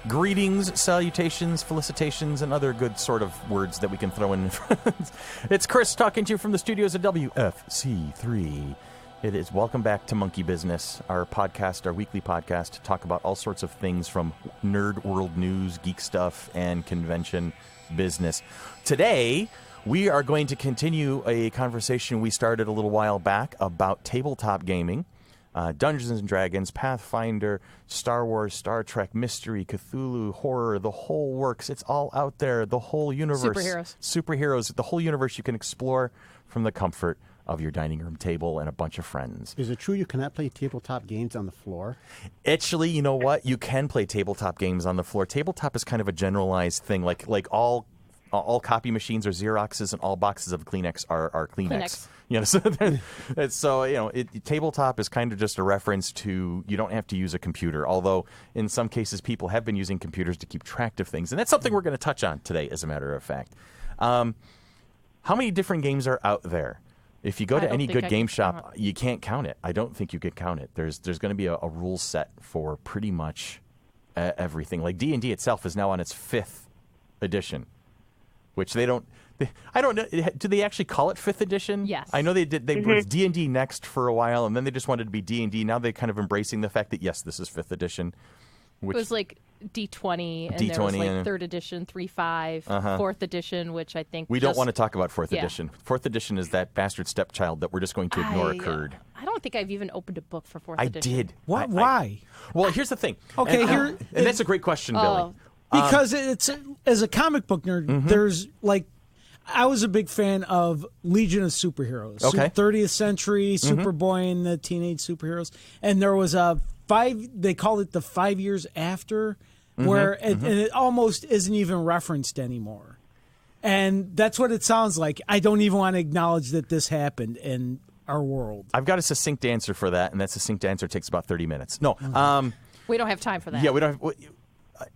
Greetings, salutations, felicitations, and other good sort of words that we can throw in. It's Chris talking to you from the studios at WFC3. It is welcome back to Monkey Business, our podcast, our weekly podcast to talk about all sorts of things from nerd world news, geek stuff, and convention business. Today, we are going to continue a conversation we started a little while back about tabletop gaming. Dungeons and Dragons, Pathfinder, Star Wars, Star Trek, mystery, Cthulhu, horror, the whole works. It's all out there, the whole universe. Superheroes, the whole universe you can explore from the comfort of your dining room table and a bunch of friends. Is it true you cannot play tabletop games on the floor? Actually, you know what? You can play tabletop games on the floor. Tabletop is kind of a generalized thing. Like all copy machines are Xeroxes and all boxes of Kleenex are Kleenex. You know, so tabletop is kind of just a reference to you don't have to use a computer. Although in some cases people have been using computers to keep track of things, and that's something we're going to touch on today, as a matter of fact. How many different games are out there? If you go to any good game shop, you can't count it. I don't think you could count it. There's going to be a rule set for pretty much everything. Like D&D itself is now on its 5th edition. Which I don't know. Do they actually call it 5th edition? Yes. I know they did. They were D&D Next for a while, and then they just wanted to be D&D. Now they're kind of embracing the fact that, yes, this is 5th edition. It was like D20, and there was like 3rd edition, 3.5, 4th edition, which I think we don't want to talk about 4th edition. 4th edition is that bastard stepchild that we're just going to ignore occurred. I don't think I've even opened a book for 4th edition. I did. What? Why? Well, here's the thing. Okay, and that's a great question, Billy. Because it's as a comic book nerd, there's like I was a big fan of Legion of Superheroes, 30th Century, Superboy and the Teenage Superheroes, and there was a 5. They call it the 5 years after, where and it almost isn't even referenced anymore, and that's what it sounds like. I don't even want to acknowledge that this happened in our world. I've got a succinct answer for that, and that succinct answer takes about 30 minutes. No, we don't have time for that. Yeah, we don't.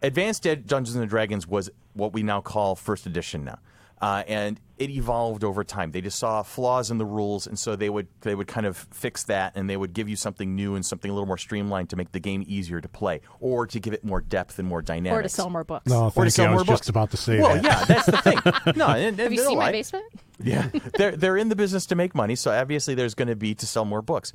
Advanced Dungeons and Dragons was what we now call 1st edition now, and it evolved over time. They just saw flaws in the rules, and so they would kind of fix that, and they would give you something new and something a little more streamlined to make the game easier to play, or to give it more depth and more dynamics, or to sell more books. No, or to sell I more was books. Just about to say well, that. yeah, that's the thing. No, have you seen my basement? Yeah, they're in the business to make money, so obviously there's going to be to sell more books.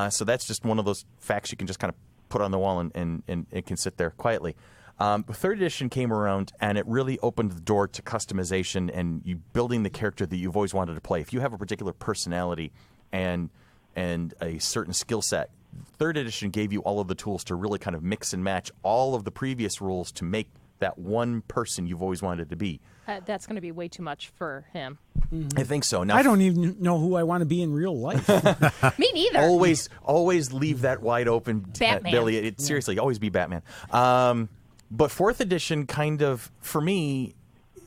So that's just one of those facts you can just kind of put on the wall and it can sit there quietly. 3rd edition came around, and it really opened the door to customization and you building the character that you've always wanted to play. If you have a particular personality and a certain skill set, 3rd edition gave you all of the tools to really kind of mix and match all of the previous rules to make that one person you've always wanted to be. That's going to be way too much for him. I think so. Now, I don't even know who I want to be in real life. Me neither. Always leave that wide open, Batman. Billy. Seriously, always be Batman. But 4th edition kind of, for me,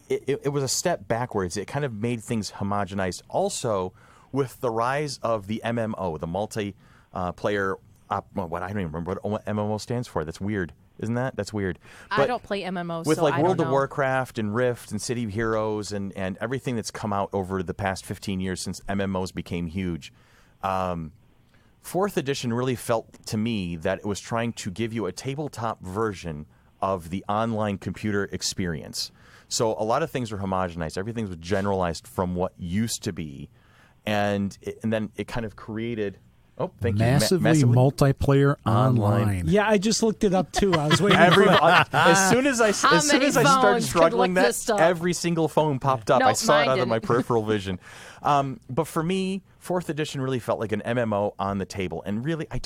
it was a step backwards. It kind of made things homogenized. Also, with the rise of the MMO, the multiplayer, I don't even remember what MMO stands for. That's weird. Isn't that? That's weird. But I don't play MMOs, with so like I World don't of know. Warcraft and Rift and City of Heroes and everything that's come out over the past 15 years since MMOs became huge. 4th edition really felt to me that it was trying to give you a tabletop version of the online computer experience. So a lot of things were homogenized. Everything was generalized from what used to be. And then it kind of created... Oh, thank you. Massively multiplayer online. Yeah, I just looked it up too. I was waiting. As soon as I started struggling, that every single phone popped up. Nope, I saw it out of didn't. my peripheral vision. But for me, 4th edition really felt like an MMO on the table, and really, I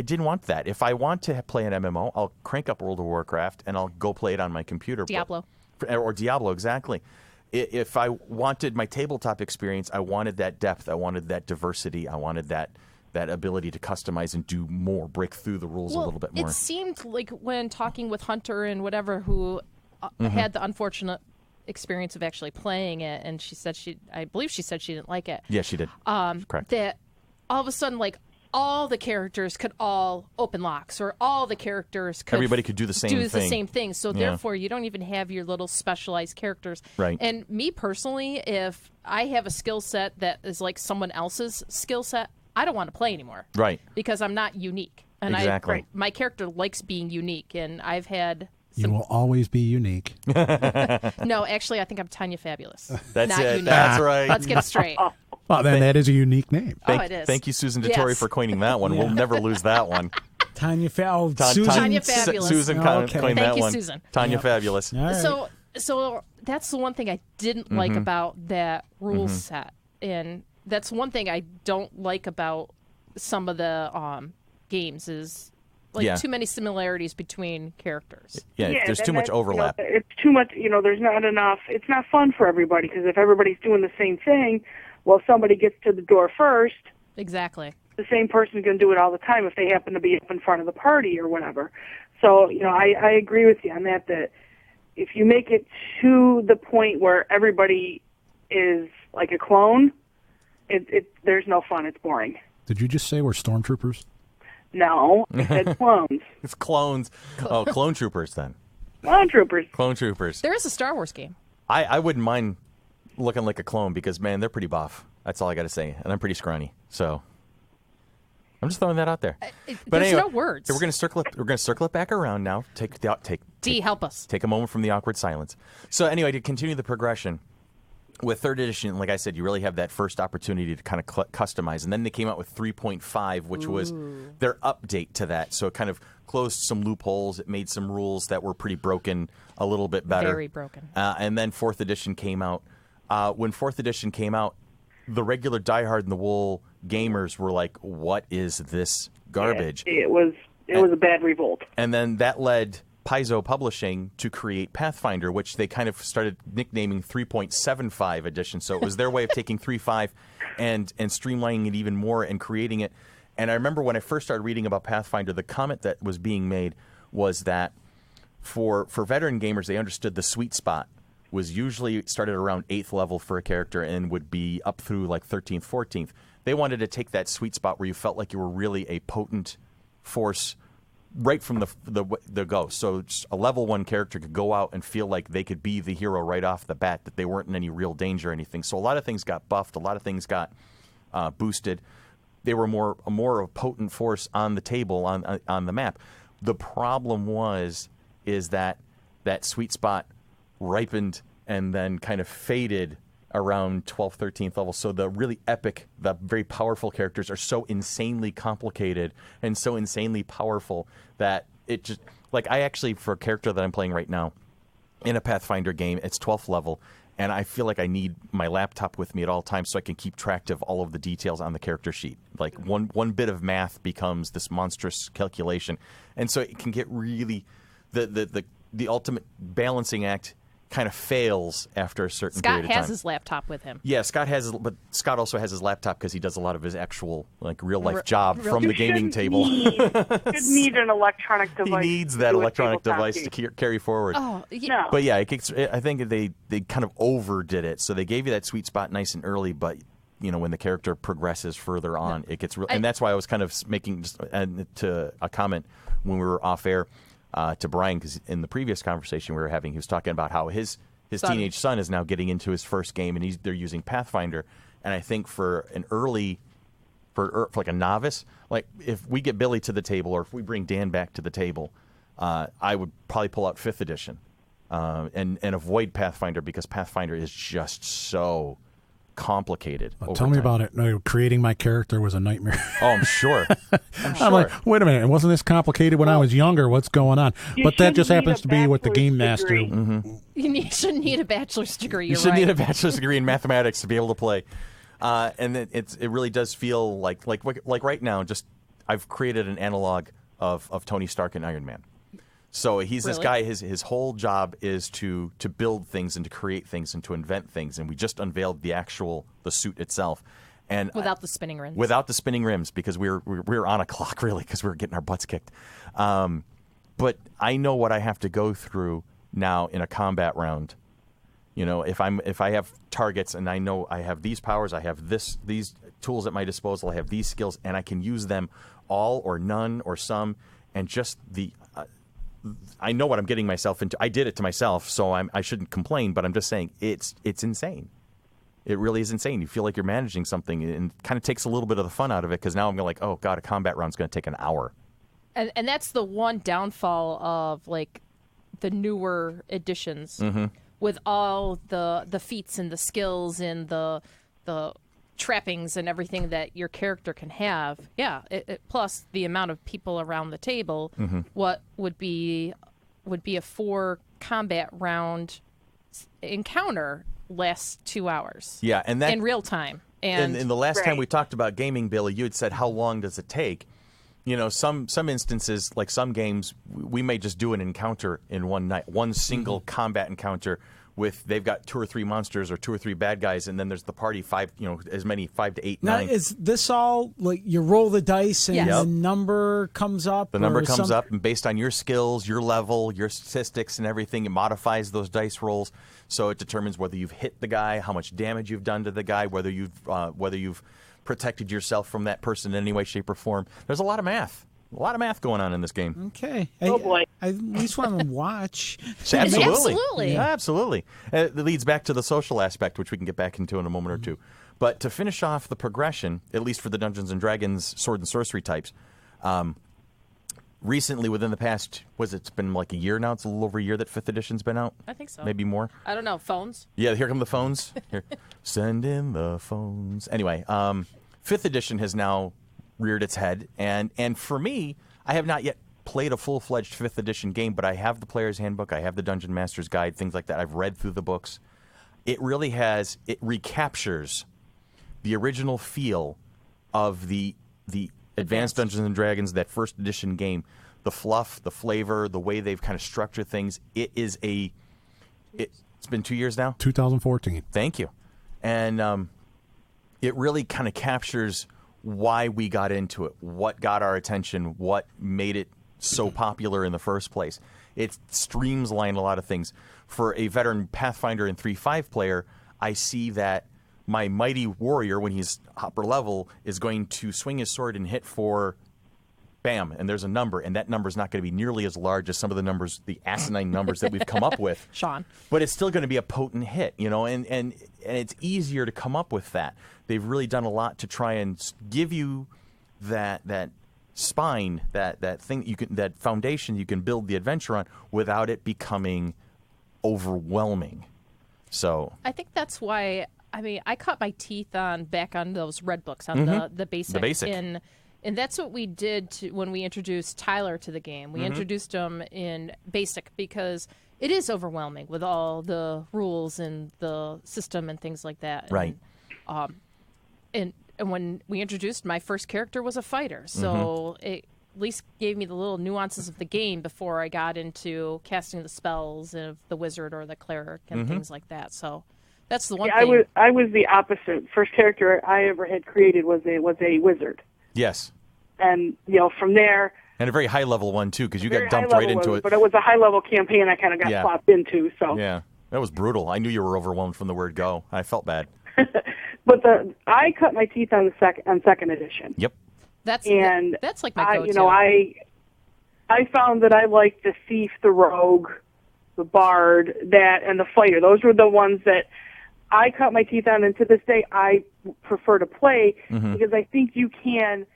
didn't want that. If I want to play an MMO, I'll crank up World of Warcraft and I'll go play it on my computer. Diablo. Or Diablo, exactly. If I wanted my tabletop experience, I wanted that depth. I wanted that diversity. I wanted that ability to customize and do more, break through the rules a little bit more. It seemed like when talking with Hunter and whatever, who had the unfortunate experience of actually playing it, and I believe she said she didn't like it. Yeah, she did. Correct. That all of a sudden, like, all the characters could all open locks, or all the characters could... Everybody could do the same thing. So therefore, you don't even have your little specialized characters. Right. And me personally, if I have a skill set that is like someone else's skill set, I don't want to play anymore. Right. Because I'm not unique. And exactly. my character likes being unique, and I've had You will always be unique. No, actually, I think I'm Tanya Fabulous. That's not it. unique. That's right. Let's get it straight. Well, then that is a unique name. It is. Thank you, Susan Dettori, Yes. for coining that one. We'll never lose that one. Susan. Tanya Fabulous. Susan Oh, okay. coined Thank that you, one. Susan. Tanya Fabulous. All right. So that's the one thing I didn't like about that rule set, and that's one thing I don't like about some of the games is too many similarities between characters. Yeah, there's too much overlap. It's too much. There's not enough. It's not fun for everybody because if everybody's doing the same thing, well, somebody gets to the door first. Exactly. The same person's going to do it all the time if they happen to be up in front of the party or whatever. So, I agree with you on that if you make it to the point where everybody is like a clone, there's no fun. It's boring. Did you just say we're stormtroopers? No, I said clones. It's clones. Oh, clone troopers then. Clone troopers. Clone troopers. There is a Star Wars game. I wouldn't mind looking like a clone because, man, they're pretty buff. That's all I got to say. And I'm pretty scrawny. So I'm just throwing that out there. But There's anyway, no words. We're going to circle it back around now. D, help us. Take a moment from the awkward silence. So anyway, to continue the progression, with third edition, like I said, you really have that first opportunity to kind of customize. And then they came out with 3.5, which was their update to that. So it kind of closed some loopholes. It made some rules that were pretty broken a little bit better. Very broken. And then fourth edition came out. When fourth edition came out, the regular dyed-in-the-wool gamers were like, what is this garbage? It was a bad revolt. And then that led Paizo Publishing to create Pathfinder, which they kind of started nicknaming 3.75 edition. So it was their way of taking 3.5 and streamlining it even more and creating it. And I remember when I first started reading about Pathfinder, the comment that was being made was that for veteran gamers, they understood the sweet spot was usually started around 8th level for a character and would be up through like 13th, 14th. They wanted to take that sweet spot where you felt like you were really a potent force right from the go. So just a level 1 character could go out and feel like they could be the hero right off the bat, that they weren't in any real danger or anything. So a lot of things got buffed. A lot of things got boosted. They were more of a potent force on the table, on the map. The problem is that sweet spot ripened and then kind of faded around 12th, 13th level. So the really epic, the very powerful characters are so insanely complicated and so insanely powerful that it just, like I actually, for a character that I'm playing right now in a Pathfinder game, it's 12th level, and I feel like I need my laptop with me at all times so I can keep track of all of the details on the character sheet. Like one bit of math becomes this monstrous calculation. And so it can get really, the ultimate balancing act kind of fails after a certain period of time. Scott has his laptop with him. Yeah, but Scott also has his laptop because he does a lot of his actual real life job from the gaming table. You need an electronic device. He needs that electronic device to carry forward. Oh, No. But yeah, I think they kind of overdid it. So they gave you that sweet spot nice and early, but when the character progresses further on, it gets real. And that's why I was kind of making to a comment when we were off air. To Brian, because in the previous conversation we were having, he was talking about how his teenage son is now getting into his first game, and they're using Pathfinder. And I think for like a novice, like if we get Billy to the table, or if we bring Dan back to the table, I would probably pull out 5th edition and avoid Pathfinder, because Pathfinder is just so complicated. Tell me about it. No, creating my character was a nightmare. Oh, I'm sure. I'm like, wait a minute, it wasn't this complicated when I was younger. What's going on? But that just happens to be what the game master. You shouldn't need a bachelor's degree. You shouldn't need a bachelor's degree in mathematics to be able to play. And it really does feel like right now. Just I've created an analog of Tony Stark and Iron Man. So he's this guy. His whole job is to build things and to create things and to invent things. And we just unveiled the suit itself, and without the spinning rims. Without the spinning rims, because we were on a clock really, because we were getting our butts kicked. But I know what I have to go through now in a combat round. If I have targets and I know I have these powers, I have these tools at my disposal, I have these skills, and I can use them all or none or some, and just I know what I'm getting myself into. I did it to myself, so I shouldn't complain, but I'm just saying it's insane. It really is insane. You feel like you're managing something, and it kind of takes a little bit of the fun out of it, because now I'm like, oh, God, a combat round's going to take an hour. And that's the one downfall of, newer editions with all the feats and the skills and the trappings and everything that your character can have. Yeah, plus the amount of people around the table. What would be a 4 combat round encounter lasts 2 hours. Yeah, and that in real time. And in the last time we talked about gaming, Billy, you had said how long does it take? You know, some instances, like some games, we may just do an encounter in one night, one single combat encounter with they've got 2 or 3 monsters or 2 or 3 bad guys, and then there's the party 5, as many 5 to 8, 9. Now, is this all like you roll the dice and the number comes up? The number comes up, and based on your skills, your level, your statistics, and everything, it modifies those dice rolls. So it determines whether you've hit the guy, how much damage you've done to the guy, whether you've protected yourself from that person in any way, shape, or form. There's a lot of math. A lot of math going on in this game. Okay. Oh, boy. I at least want to watch. Absolutely. Yeah, absolutely. It leads back to the social aspect, which we can get back into in a moment or two. But to finish off the progression, at least for the Dungeons & Dragons sword and sorcery types, recently, within the past, it's been like a year now? It's a little over a year that 5th edition's been out? I think so. Maybe more? I don't know. Phones? Yeah, here come the phones. Here. Send in the phones. Anyway, 5th edition has now reared its head, and for me, I have not yet played a full-fledged 5th edition game, but I have the Player's Handbook, I have the Dungeon Master's Guide, things like that. I've read through the books. It recaptures the original feel of the Advanced Dungeons & Dragons, that 1st edition game. The fluff, the flavor, the way they've kind of structured things. It's been 2 years now? 2014. Thank you. And it really kind of captures why we got into it, what got our attention, what made it so popular in the first place. It streamlines a lot of things. For a veteran Pathfinder and 3.5 player, I see that my mighty warrior, when he's upper level, is going to swing his sword and hit for bam, and there's a number, and that number is not going to be nearly as large as some of the numbers, the asinine numbers that we've come up with. Sean. But it's still going to be a potent hit, and it's easier to come up with that. They've really done a lot to try and give you that spine, that thing that foundation you can build the adventure on without it becoming overwhelming. So I think that's why. I cut my teeth back on those red books on the basic. The basic. And that's what we did when we introduced Tyler to the game. We introduced him in basic because it is overwhelming with all the rules and the system and things like that. Right. And when we introduced, my first character was a fighter, so it at least gave me the little nuances of the game before I got into casting the spells of the wizard or the cleric and things like that. So that's the one thing. I was the opposite. First character I ever had created was a wizard. Yes. And from there, and a very high level one too, because you got dumped right into it. But it was a high level campaign I kind of got plopped into. So yeah, that was brutal. I knew you were overwhelmed from the word go. I felt bad. But I cut my teeth on second edition. Yep. That's like my go-to. I found that I liked the thief, the rogue, the bard, and the fighter. Those were the ones that I cut my teeth on, and to this day I prefer to play because I think you can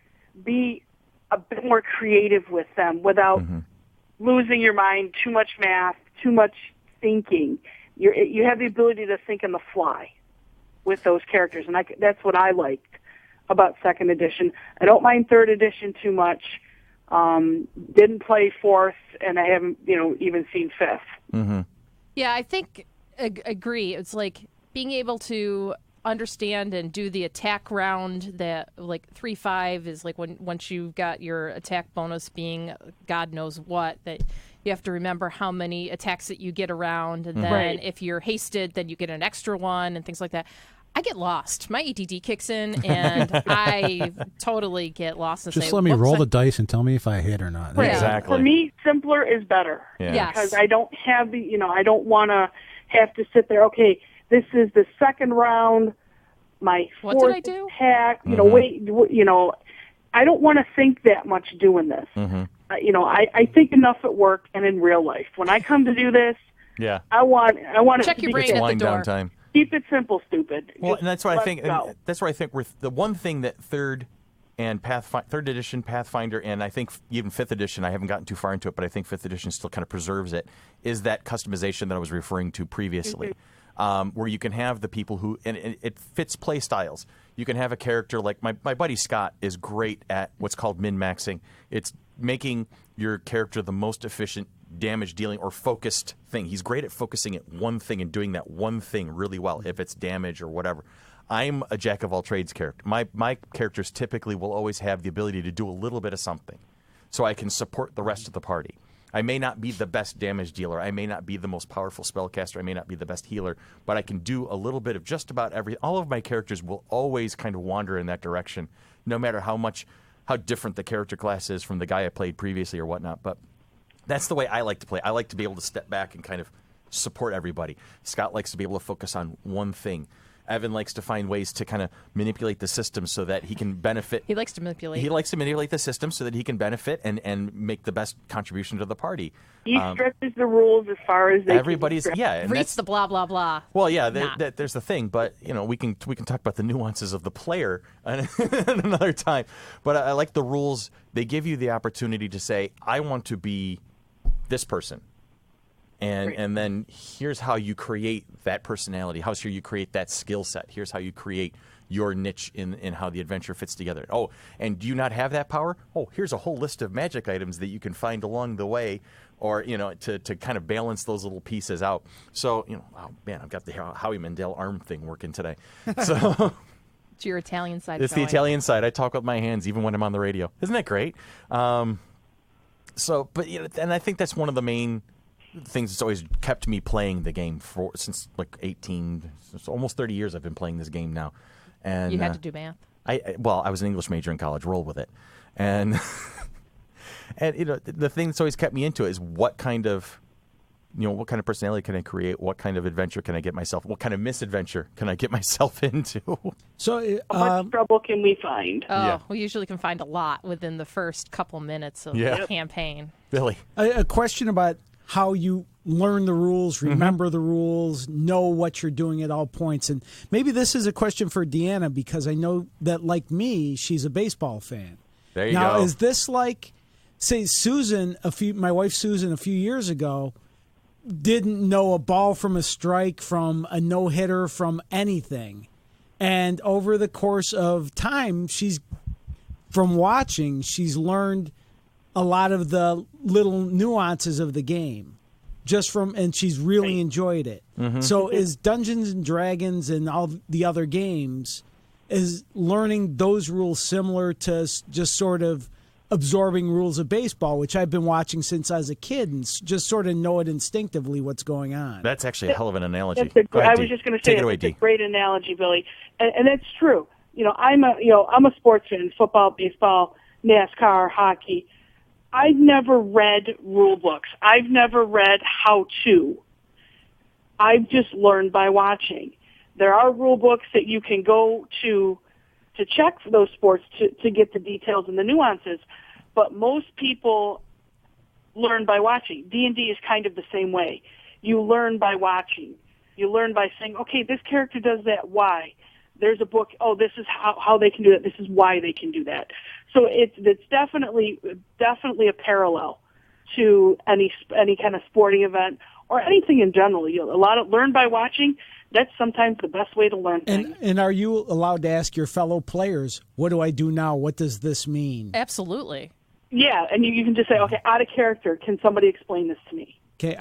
be a bit more creative with them without losing your mind, too much math, too much thinking. You have the ability to think on the fly with those characters, and that's what I liked about second edition. I don't mind third edition too much. Didn't play fourth, and I haven't even seen fifth. Yeah, I think agree. It's like being able to understand and do the attack round that like 3-5 is like once you've got your attack bonus being God knows what, that you have to remember how many attacks that you get around, and then if you're hasted, then you get an extra one and things like that. I get lost. My ADD kicks in, and I totally get lost. And just let me roll the dice and tell me if I hit or not. Right. Exactly. For me, simpler is better. Yeah. Because I don't have I don't want to have to sit there. Okay, this is the second round. My fourth what did I do? attack. I don't want to think that much doing this. I think enough at work and in real life. When I come to do this, I want check it to your be brain at the door. Time. Keep it simple, stupid. Well, and that's what I think. go. And that's where I think the one thing that third and 3rd edition Pathfinder, and I think even 5th edition, I haven't gotten too far into it, but I think 5th edition still kind of preserves it, is that customization that I was referring to previously, where you can have the people who, and it fits play styles. You can have a character like my buddy Scott is great at what's called min-maxing. It's making your character the most efficient damage dealing or focused thing. He's great at focusing at one thing and doing that one thing really well, if it's damage or whatever. I'm a jack of all trades character. My characters typically will always have the ability to do a little bit of something, so I can support the rest of the party. I may not be the best damage dealer. I may not be the most powerful spellcaster. I may not be the best healer, but I can do a little bit of just about everything. All of my characters will always kind of wander in that direction, no matter how different the character class is from the guy I played previously or whatnot. But that's the way I like to play. I like to be able to step back and kind of support everybody. Scott likes to be able to focus on one thing. Evan likes to find ways to kind of manipulate the system so that he can benefit. He likes to manipulate. He likes to manipulate the system so that he can benefit and make the best contribution to the party. He stretches the rules as far as they everybody's and reads the blah blah blah. Well, yeah, there's the thing, but we can talk about the nuances of the player another time. But I like the rules. They give you the opportunity to say, I want to be this person. And then here's how you create that personality. Here's how you create that skill set. Here's how you create your niche in how the adventure fits together. Oh, and do you not have that power? Oh, here's a whole list of magic items that you can find along the way, or to kind of balance those little pieces out. So oh man, I've got the Howie Mandel arm thing working today. So it's your Italian side. It's the Italian side. I talk with my hands even when I'm on the radio. Isn't that great? And I think that's one of the main things that's always kept me playing the game since like 18, almost 30 years I've been playing this game now. And you had to do math. I was an English major in college. Roll with it. And the thing that's always kept me into it is what kind of personality can I create? What kind of adventure can I get myself? What kind of misadventure can I get myself into? So, how much trouble can we find? We usually can find a lot within the first couple minutes of the campaign. Billy, a question about how you learn the rules, remember the rules, know what you're doing at all points. And maybe this is a question for Deanna, because I know that, like me, she's a baseball fan. There you go. Now, is this like, say, my wife Susan, a few years ago, didn't know a ball from a strike, from a no-hitter, from anything. And over the course of time, she's learned a lot of the little nuances of the game, and she's really enjoyed it. Mm-hmm. So is Dungeons and Dragons and all the other games, is learning those rules similar to just sort of absorbing rules of baseball, which I've been watching since I was a kid, and just sort of know it instinctively what's going on? That's actually a hell of an analogy. I was just going to say it's a great analogy, Billy, and that's true. I'm a sports fan: football, baseball, NASCAR, hockey. I've never read rule books. I've never read how-to. I've just learned by watching. There are rule books that you can go to check for those sports to get the details and the nuances, but most people learn by watching. D&D is kind of the same way. You learn by watching. You learn by saying, okay, this character does that, why? There's a book, this is how they can do that, this is why they can do that. So it's definitely a parallel to any kind of sporting event or anything in general. Learn by watching. That's sometimes the best way to learn things. And are you allowed to ask your fellow players, what do I do now? What does this mean? Absolutely. Yeah, and you can just say, okay, out of character, can somebody explain this to me? Okay,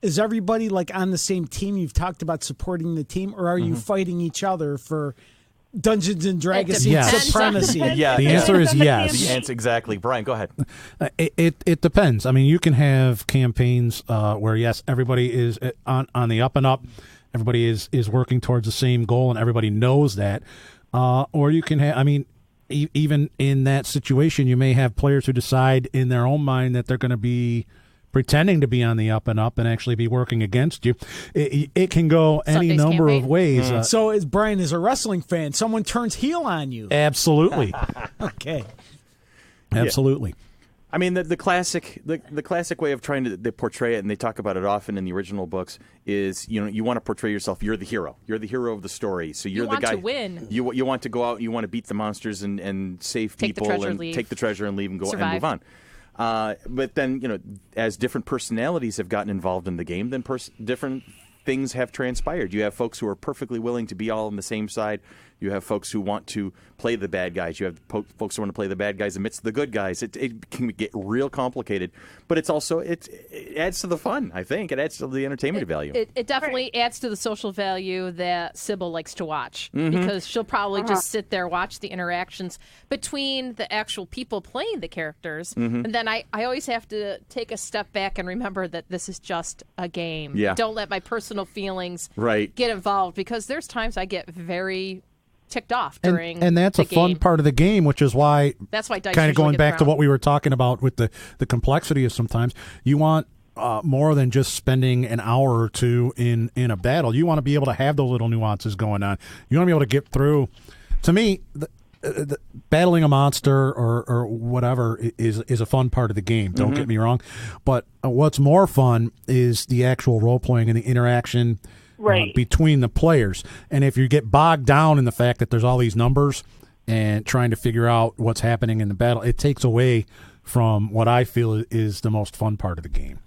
is everybody like on the same team? You've talked about supporting the team, or are you fighting each other for Dungeons and Dragons supremacy? Yeah, the answer is yes. The answer, exactly. Brian, go ahead. It depends. I mean, you can have campaigns where, yes, everybody is on the up and up. Everybody is working towards the same goal, and everybody knows that. Or you can have, even in that situation, you may have players who decide in their own mind that they're going to be pretending to be on the up and up and actually be working against you. It can go any number of ways. So as Brian is a wrestling fan, someone turns heel on you. Absolutely. Okay. Absolutely. I mean, the classic way of trying to portray it, and they talk about it often in the original books, is you want to portray yourself. You're the hero. You're the hero of the story. So you're the guy. You want to win. You want to go out. You want to beat the monsters and save people and take the treasure and leave and go Survive. and move on. But then as different personalities have gotten involved in the game, then different things have transpired. You have folks who are perfectly willing to be all on the same side. You have folks who want to play the bad guys. You have folks who want to play the bad guys amidst the good guys. It can get real complicated, but it's also it adds to the fun. I think it adds to the entertainment value. It definitely adds to the social value that Sybil likes to watch because she'll probably just sit there, watch the interactions between the actual people playing the characters, and then I always have to take a step back and remember that this is just a game. Yeah. Don't let my personal feelings get involved because there's times I get very ticked off during and that's the a fun game. part of the game, which is why That's why dice kind of usually going get back to thrown. what we were talking about with the complexity of sometimes you want more than just spending an hour or two in a battle. You want to be able to have those little nuances going on. You want to be able to get through. To me, the battling a monster or whatever is a fun part of the game. Don't get me wrong, but what's more fun is the actual role playing and the interaction between the players. And if you get bogged down in the fact that there's all these numbers and trying to figure out what's happening in the battle, it takes away from what I feel is the most fun part of the game.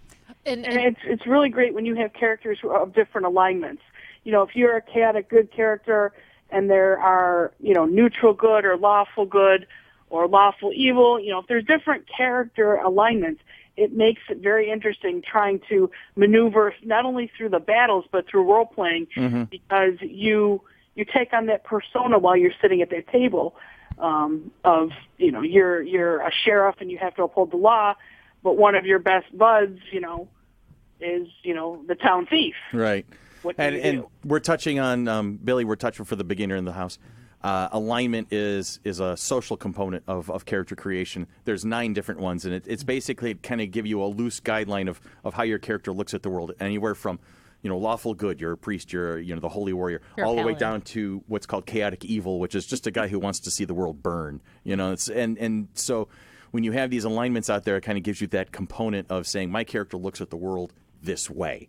And it's really great when you have characters who are of different alignments. If you're a chaotic good character and there are, neutral good or lawful good or lawful evil, if there's different character alignments, it makes it very interesting trying to maneuver not only through the battles but through role playing because you take on that persona while you're sitting at that table you're a sheriff and you have to uphold the law, but one of your best buds is the town thief. Right. And do? we're touching on Billy. We're touching for the beginner in the house. Alignment is a social component of character creation. There's 9 different ones, and it's basically kind of give you a loose guideline of how your character looks at the world. Anywhere from lawful good, you're a priest, you're the holy warrior, all the way down to what's called chaotic evil, which is just a guy who wants to see the world burn. And so when you have these alignments out there, it kind of gives you that component of saying my character looks at the world this way.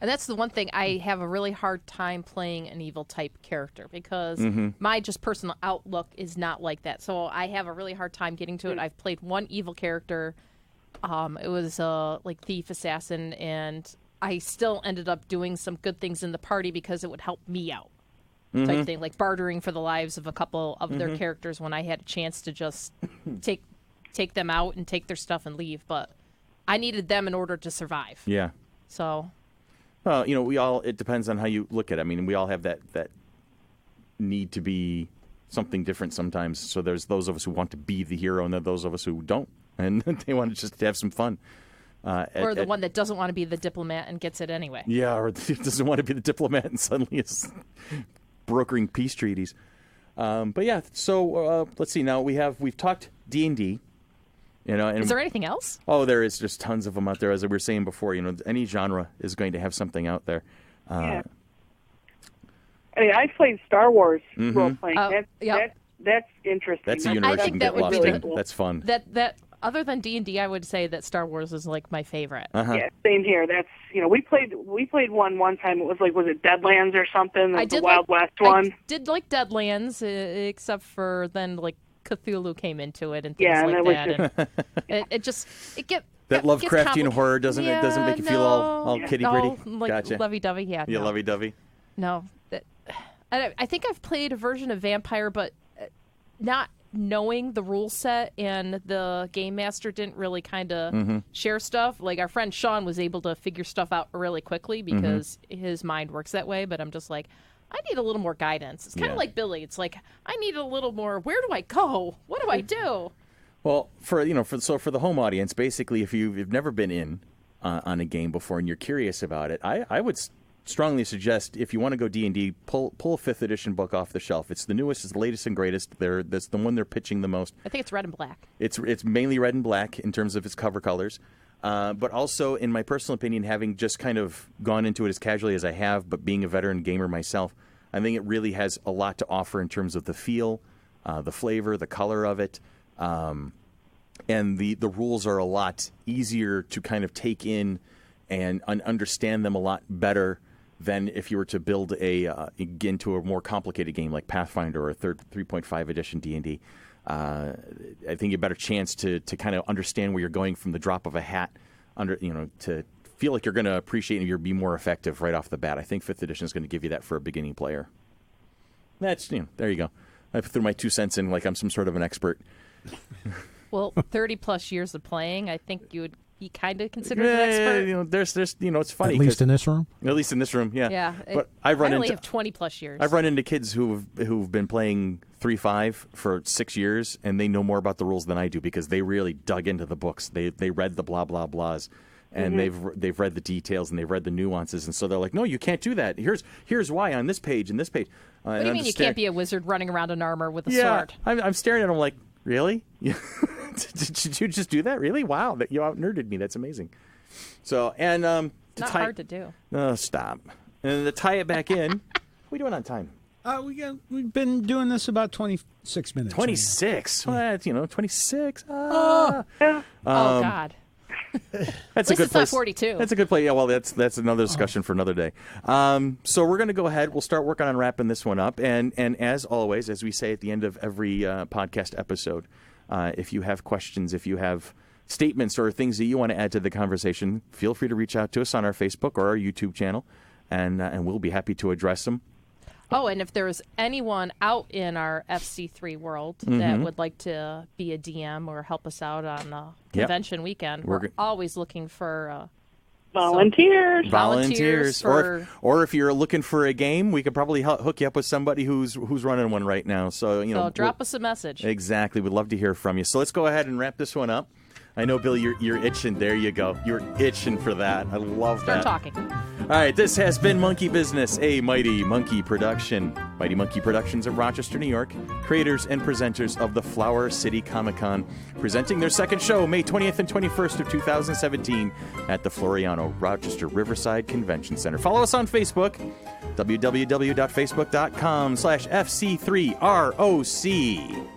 And that's the one thing I have a really hard time playing an evil type character because my just personal outlook is not like that. So I have a really hard time getting to it. I've played one evil character. It was like thief, assassin, and I still ended up doing some good things in the party because it would help me out. Type thing, like bartering for the lives of a couple of their characters when I had a chance to just take them out and take their stuff and leave. But I needed them in order to survive. Yeah. So. Well, it depends on how you look at it. I mean, we all have that need to be something different sometimes. So there's those of us who want to be the hero, and then those of us who don't, and they want to just have some fun. Or the one that doesn't want to be the diplomat and gets it anyway. Yeah, or doesn't want to be the diplomat and suddenly is brokering peace treaties. But yeah, so let's see. Now we've talked D&D. And is there anything else? Oh, there is just tons of them out there. As we were saying before, any genre is going to have something out there. Yeah. I mean, I played Star Wars role playing. That's interesting. That's a universe you can get lost in. That's fun. That other than D&D, I would say that Star Wars is like my favorite. Yeah, same here. That's we played one time. It was it Deadlands or something? The Wild West one. I did like Deadlands, except for then Cthulhu came into it and things like that. And it gets that Lovecraftian horror doesn't make you feel all kitty gritty. Gotcha. Lovey-dovey. Yeah, no. Lovey-dovey. No, I think I've played a version of Vampire, but not knowing the rule set, and the game master didn't really kind of share stuff. Like our friend Sean was able to figure stuff out really quickly because his mind works that way. But I'm just like, I need a little more guidance. It's kind of like Billy. It's like I need a little more. Where do I go? What do I do? Well, for the home audience, basically, if you've never been in on a game before and you're curious about it, I would strongly suggest if you want to go D&D, pull a 5th edition book off the shelf. It's the newest, it's the latest and greatest. That's the one they're pitching the most. I think it's red and black. It's mainly red and black in terms of its cover colors. But also, in my personal opinion, having just kind of gone into it as casually as I have, but being a veteran gamer myself, I think it really has a lot to offer in terms of the feel, the flavor, the color of it. and the rules are a lot easier to kind of take in and understand them a lot better than if you were to build into a more complicated game like Pathfinder or a 3.5 edition D&D. I think you have a better chance to kind of understand where you're going from the drop of a hat, to feel like you're going to appreciate and you'll be more effective right off the bat. I think 5th edition is going to give you that for a beginning player. That's, there you go. I threw my 2 cents in like I'm some sort of an expert. Well, 30-plus years of playing, I think you would be kind of considered an expert. There's it's funny. At least in this room? At least in this room, yeah. Yeah. But I only have 20-plus years. I've run into kids who've been playing 3.5 for 6 years, and they know more about the rules than I do because they really dug into the books. They read the blah, blah, blahs, and they've read the details, and they've read the nuances, and so they're like, no, you can't do that. Here's why on this page and this page. What do you mean you can't be a wizard running around in armor with a sword? I'm staring at them like, really? Did you just do that? Really? Wow, that you out-nerded me. That's amazing. So, and not hard to do. No, stop. And to tie it back in, what are we doing on time? We've been doing this about 26 minutes. 26? Well, 26. Oh, God. That's a good it's place. Not 42. That's a good place. Yeah, well, that's another discussion for another day. So we're going to go ahead. We'll start working on wrapping this one up. And as always, as we say at the end of every podcast episode, if you have questions, if you have statements or things that you want to add to the conversation, feel free to reach out to us on our Facebook or our YouTube channel, and we'll be happy to address them. Oh, and if there's anyone out in our FC3 world that would like to be a DM or help us out on convention weekend, we're always looking for volunteers. Volunteers. Or if you're looking for a game, we could probably hook you up with somebody who's running one right now. So drop us a message. Exactly, we'd love to hear from you. So let's go ahead and wrap this one up. I know, Billy, you're itching. There you go. You're itching for that. I love that. Start talking. All right, this has been Monkey Business, a Mighty Monkey production. Mighty Monkey Productions of Rochester, New York, creators and presenters of the Flower City Comic-Con, presenting their second show, May 20th and 21st of 2017 at the Floriano Rochester Riverside Convention Center. Follow us on Facebook, www.facebook.com/FC3ROC.